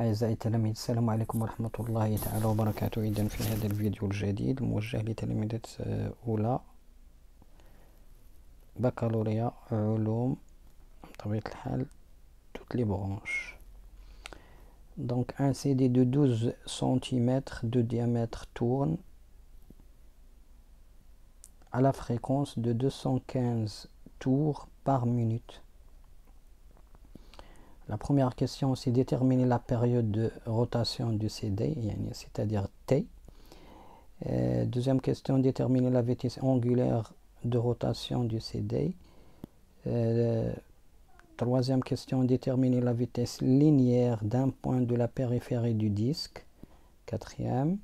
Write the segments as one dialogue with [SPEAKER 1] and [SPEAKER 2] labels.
[SPEAKER 1] أعزائي التلاميذ، السلام عليكم ورحمة الله تعالى وبركاته. إذن في هذا الفيديو الجديد الموجه لتلاميذة أولى بكالوريا علوم بطبيعة الحال toutes les branches. Donc un CD de 12 cm de diamètre tourne à la fréquence de 215 tours par minute. La première question, c'est déterminer la période de rotation du CD, c'est-à-dire T. Deuxième question, déterminer la vitesse angulaire de rotation du CD. Troisième question, déterminer la vitesse linéaire d'un point de la périphérie du disque. Quatrième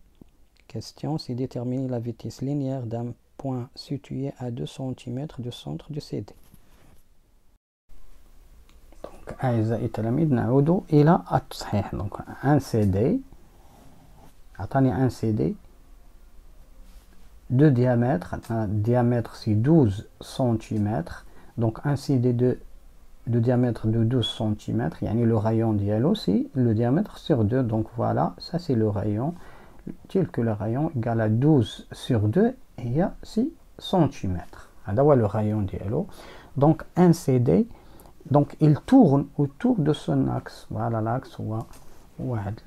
[SPEAKER 1] question, c'est déterminer la vitesse linéaire d'un point situé à 2 cm du centre du CD. أعزائي التلاميذ نعود إلى التصحيح. Donc un CD أعطاني un CD de diamètre, diamètre c'est 12 cm, donc un CD de diamètre de 12 cm, يعني le rayon dialo c'est le diamètre sur 2, donc voilà, ça c'est le rayon, tel que le rayon égale à 12 sur 2 هي 6 cm. هذا هو le rayon dialo. Donc un CD, donc il tourne autour de son axe. Voilà, l'axe هو واحد,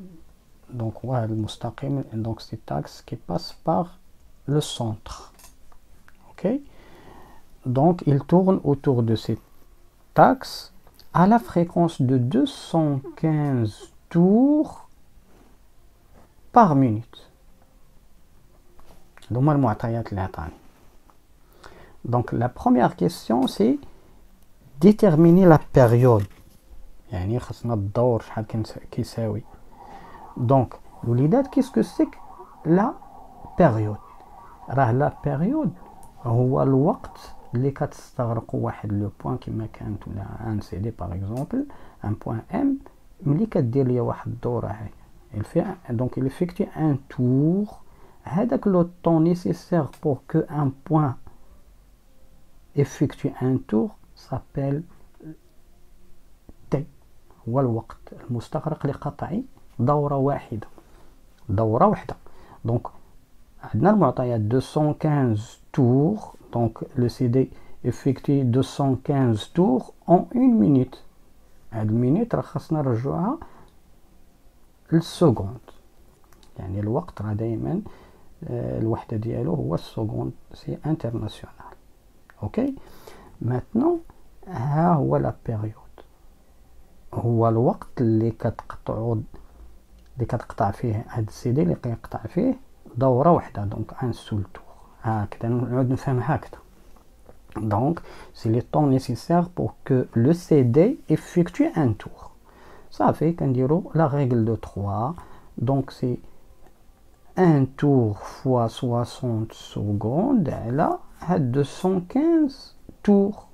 [SPEAKER 1] donc واحد المستقيم, donc cet axe qui passe par le centre. Ok, donc il tourne autour de cet axe à la fréquence de 215 tours par minute. Donc la première question c'est déterminer la période. يعني خصنا الدور شحال كيساوي. Donc الوليدات qu'est-ce que c'est que la période؟ راه لا بيريود هو الوقت اللي كتستغرق واحد لو بوين كما كانت ولا ان سي دي باغ اكزومبل ان بوين ام ملي كدير ليا واحد الدوره هاي دونك il effectue un tour. هذاك لو طون نيسيسير بور كو ان بوين effectue un tour s'appelle T. هو الوقت المستغرق لقطع دوره واحده دونك عندنا المعطيات 215 tours, donc le CD effectue 215 tours en une minute. هاد المينيت راه خاصنا نرجعوها للسكوند, يعني الوقت راه دائما الوحده ديالو هو السكوند, سي انترناسيونال. اوكي, ماتنون ها هو لا بيريود, هو الوقت اللي كتقطع فيه هاد السيدي اللي كيقطع فيه دوره واحده, دونك ان سول تور. هكذا نعود نفهم هكذا. Donc c'est le temps nécessaire pour que le CD effectue un tour. Ça fait qu'نديرو la règle de 3, donc c'est un tour fois 60 secondes على هاد 215 tours.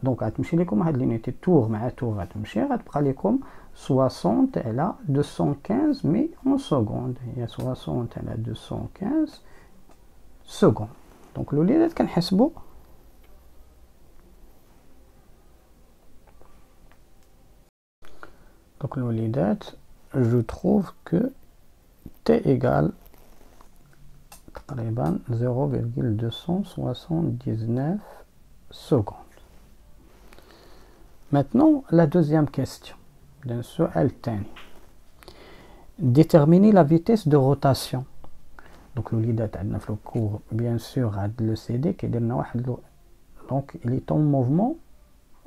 [SPEAKER 1] donc غتمشي لكم هاد لينيتي tour مع tour غتمشي غتبقى لكم 60 على 215 مي en seconde, هي 60 على 215 secondes. donc الوليدات كنحسبوا donc الوليدات je trouve que t égale تقريبا 0,279 secondes. Maintenant, la deuxième question. السؤال الثاني. Déterminer la vitesse de rotation. Donc الوليدات عندنا في الكور bien sûr عند le CD كيدير لنا واحد donc il est en mouvement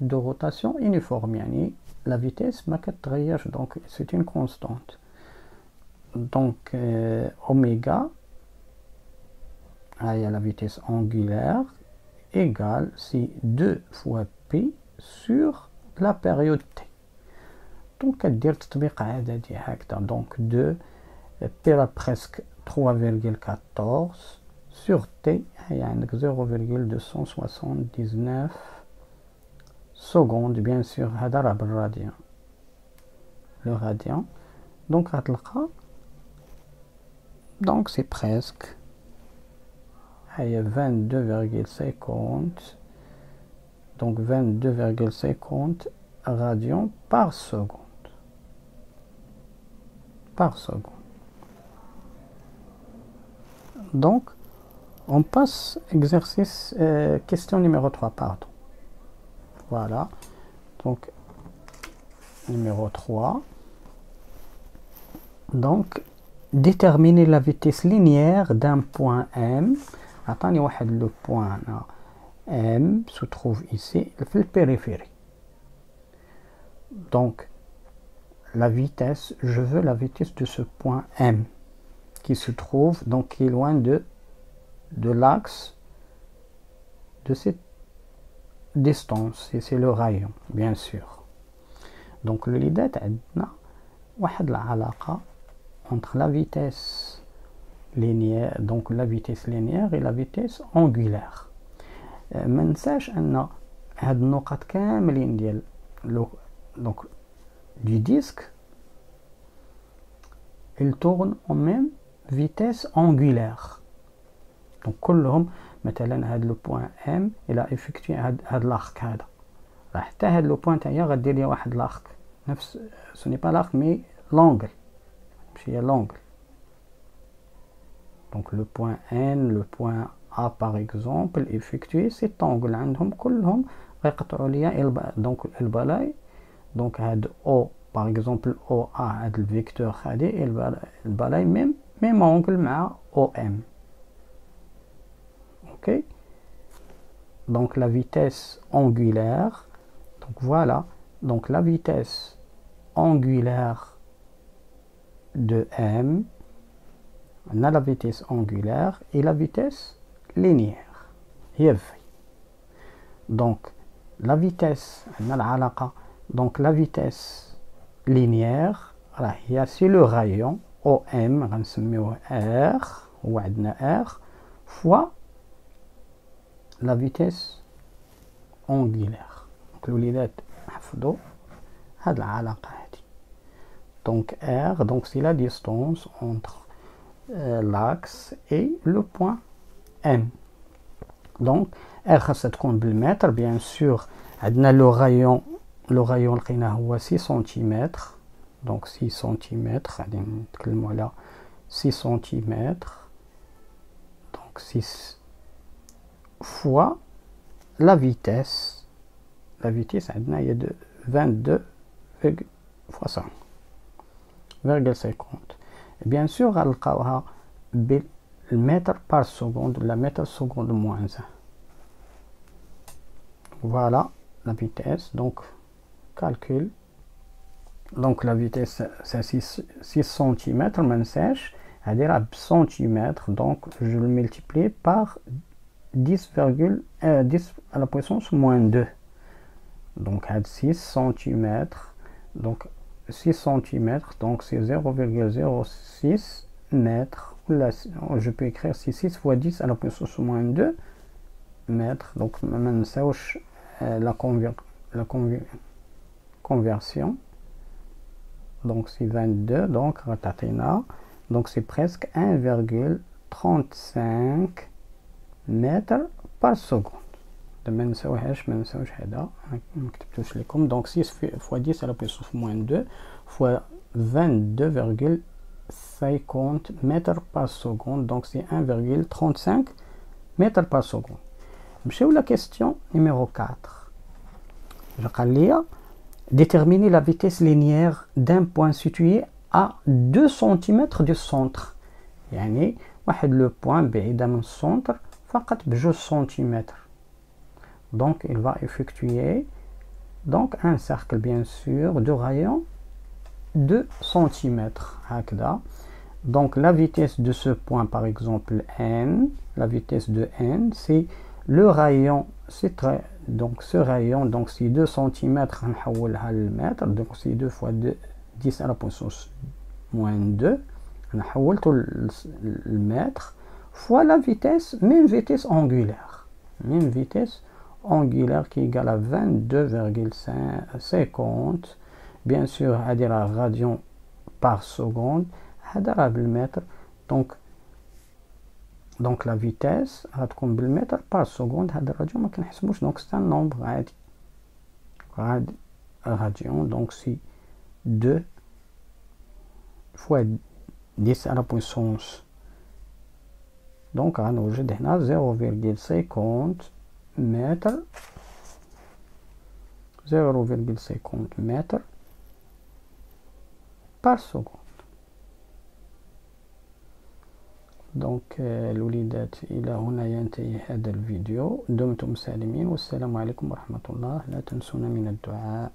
[SPEAKER 1] de rotation uniforme, يعني la vitesse ما كتغيرش, donc c'est une constante. donc oméga هي la vitesse angulaire égale c'est 2 fois P sur la période T. donc كدير تطبيق عددي هكذا, donc 2 P راه presque 3,14 sur T هي عندك 0,279 secondes. bien sûr هذا راه بالراديان, le radian, donc غتلقى donc c'est presque هي 22,50, donc 22,50 radians par seconde. par seconde. Donc, on passe exercice, question numéro 3, pardon. Voilà. Donc, numéro 3. Donc, déterminer la vitesse linéaire d'un point M. Attendez, le point M se trouve ici, le périphérie. Donc, la vitesse, je veux la vitesse de ce point M qui se trouve, donc qui est loin de l'axe de cette distance, et c'est le rayon, bien sûr. Donc, le lidat عندنا واحد العلاقة entre la vitesse linéaire, donc la vitesse linéaire et la vitesse angulaire. ما ننساش ان هاد النقط كاملين ديال donc du disque, ils tournent en même vitesse angulaire. Donc كلهم مثلا هاد لو بوين ام الى افكتوي هاد l'arc هذا، راه حتى هاد لو بوين تاعي غدير لي واحد l'arc نفس ce n'est pas l'arc mais l'angle، ماشي l'angle. Donc le point N, le point A par exemple, effectuer cet angle عندهم كلهم غيقطعوا ليا donc البلاي. Donc هاد O par exemple OA هاد الفيكتور هادي البلاي même angle مع OM. Ok. Donc la vitesse angulaire, donc voilà, donc la vitesse angulaire de M, on a la vitesse angulaire et la vitesse linéaire. Donc la vitesse, on a l'alaqa, donc la vitesse linéaire, c'est le rayon OM, R, ou R, fois la vitesse angulaire. Donc l'oulidat حفظوا هاد العلاقة هادي. Donc R, donc c'est la distance entre l'axe et le point M. Donc R خاصها تكون بالمتر bien sûr. عندنا le rayon لقيناه هو 6 cm. Donc 6 cm غادي نتكلموا على 6 cm. Donc 6 fois la vitesse. La vitesse عندنا هي de 22,50. Bien sûr غنلقاوها بالمتر par seconde, la mètre seconde moins 1. Voilà la vitesse, donc calcul. Donc la vitesse c'est 6 cm, ما ننساش هادي راه بسنتيمتر، donc je le multiplie par 10 à la puissance moins 2. Donc 6 cm, donc 6 cm, donc c'est 0,06 mètres. Là, je peux écrire 6 fois 10 à la puissance moins 2 mètres. Donc maintenant la conversion. Donc c'est 22, donc donc c'est presque 1,35 mètres par seconde. ما نساوش هذا ما كتبتوش لكم. Donc 6 fois 10 à la puissance moins 2 fois 22,50 mètres par seconde, donc c'est 1,35 mètres par seconde. نمشيو la question numéro 4. Je قال لي déterminer la vitesse linéaire d'un point situé à 2 cm du centre. يعني واحد لو بوين بعيدة من السنتر فقط ب2 سنتيمتر. Donc il va effectuer donc un cercle bien sûr de rayon 2 cm. Donc la vitesse de ce point par exemple N, la vitesse de N c'est le rayon, donc ce rayon, donc c'est 2 cm, نحولها للمتر, donc c'est 2 fois 10 à la puissance moins 2, حولته للمتر, fois la vitesse, même vitesse angulaire qui est égale à 22,50. Bien sûr هذه راه radian par seconde, هذا راه بالمتر. Donc la vitesse غتكون بالمتر par seconde. هذا الراديون ما كنحسبوش, donc c'est un nombre عادي radian, donc c'est 2 fois 10 à la puissance. Donc غنوجد هنا 0,50 متر 0,50 متر par seconde. دونك الوليدات إلى هنا ينتهي هذا الفيديو. دمتم سالمين والسلام عليكم ورحمة الله. لا تنسونا من الدعاء.